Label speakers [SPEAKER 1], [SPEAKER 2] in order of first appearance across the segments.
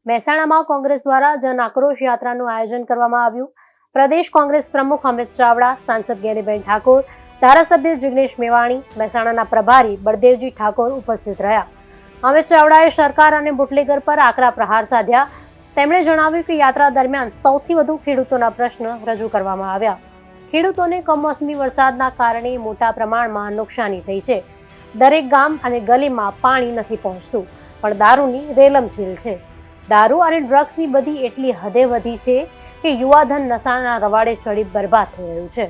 [SPEAKER 1] મહેસાણામાં કોંગ્રેસ દ્વારા જન આક્રોશ યાત્રાનું આયોજન કરવામાં આવ્યું। પ્રદેશ કોંગ્રેસ પ્રમુખ અમિત ચાવડા, સાંસદ ગેનીબેન ઠાકોર, ધારાસભ્ય જિગ્નેશ મેવાણી, મહેસાણાના પ્રભારી બળદેવજી ઠાકોર ઉપસ્થિત રહ્યા। અમિત ચાવડાએ સરકાર અને બુટલેગર પર આકરા પ્રહાર સાધ્યા। તેમણે જણાવ્યું કે યાત્રા દરમિયાન સૌથી વધુ ખેડૂતોના પ્રશ્ન રજૂ કરવામાં આવ્યા। ખેડૂતોને કમોસમી વરસાદના કારણે મોટા પ્રમાણમાં નુકસાની થઈ છે। દરેક ગામ અને ગલીમાં પાણી નથી પહોંચતું, પણ દારૂની રેલમછેલ છે। દારૂ અને ડ્રગ્સની બધી એટલી હદે વધી છે કે યુવાધન નશાના રવાડે ચડી બરબાદ થઈ રહ્યું છે।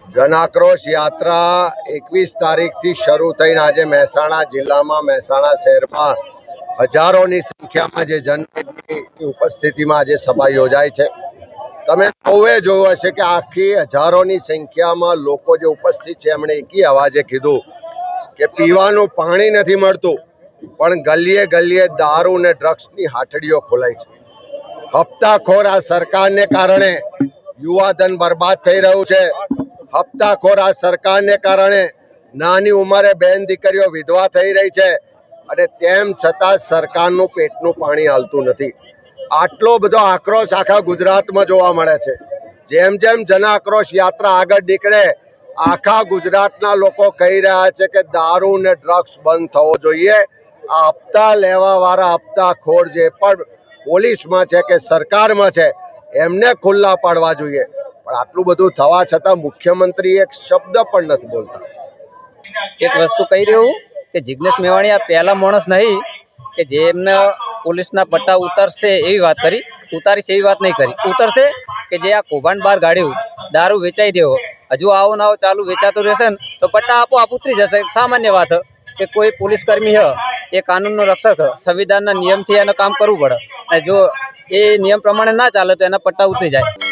[SPEAKER 2] જન આક્રોશ યાત્રા 21 તારીખથી શરૂ થઈને આજે મહેસાણા જિલ્લામાં મહેસાણા શહેરમાં હજારોની સંખ્યામાં જે જનમેદની ઉપસ્થિતિમાં આજે સભા યોજાય છે। તમે સૌએ જોયું હશે કે આખી હજારોની સંખ્યામાં લોકો જે ઉપસ્થિત છે એમણે એકી અવાજે કીધું કે પીવાનું પાણી નથી મળતું, પણ ગલીએ ગલીએ દારૂ અને ડ્રગ્સની હાથડીઓ ખોલાઈ છે। હપ્તાખોર આ સરકારને કારણે યુવાધન બરબાદ થઈ રહ્યું છે। હપ્તાખોર આ સરકારને કારણે નાની ઉંમરે બેન દીકરીઓ વિધવા થઈ રહી છે, અને તેમ છતાં સરકારનું પેટનું પાણી હાલતું નથી। આટલો બધો આક્રોશ આખા ગુજરાતમાં જોવા મળે છે। જેમ જેમ જન આક્રોશ યાત્રા આગળ નીકળે, આખા ગુજરાતના લોકો કહી રહ્યા છે કે દારૂ ને ડ્રગ્સ બંધ થવો જોઈએ। આ હપ્તા લેવા વાળા હપ્તાખોર જે પણ પોલીસમાં છે કે સરકારમાં છે એમને ખુલ્લા પાડવા જોઈએ। પણ આટલું બધું થવા છતાં મુખ્યમંત્રી એક શબ્દ પણ નથી બોલતા।
[SPEAKER 3] એક વસ્તુ કહી રહ્યું કે જિગ્નેશ મેવાણી આ પહેલા માણસ નહીં કે જેમને પોલીસના પટ્ટા ઉતરશે એવી વાત કરી, ઉતારીશ એવી વાત નહીં કરી। ઉતરશે કે જે આ કૌભાંડ બહાર કાઢ્યું, દારૂ વેચાઈ દેવો, હજુ આવો ને આવો ચાલુ વેચાતું રહેશે ને તો પટ્ટા આપોઆપ ઉતરી જશે। સામાન્ય વાત કે કોઈ પોલીસ કર્મી એ કાનૂનનો રક્ષક, સંવિધાનના નિયમથી એને કામ કરવું પડે, અને જો એ નિયમ પ્રમાણે ના ચાલે તો એના પટ્ટા ઉતરી જાય।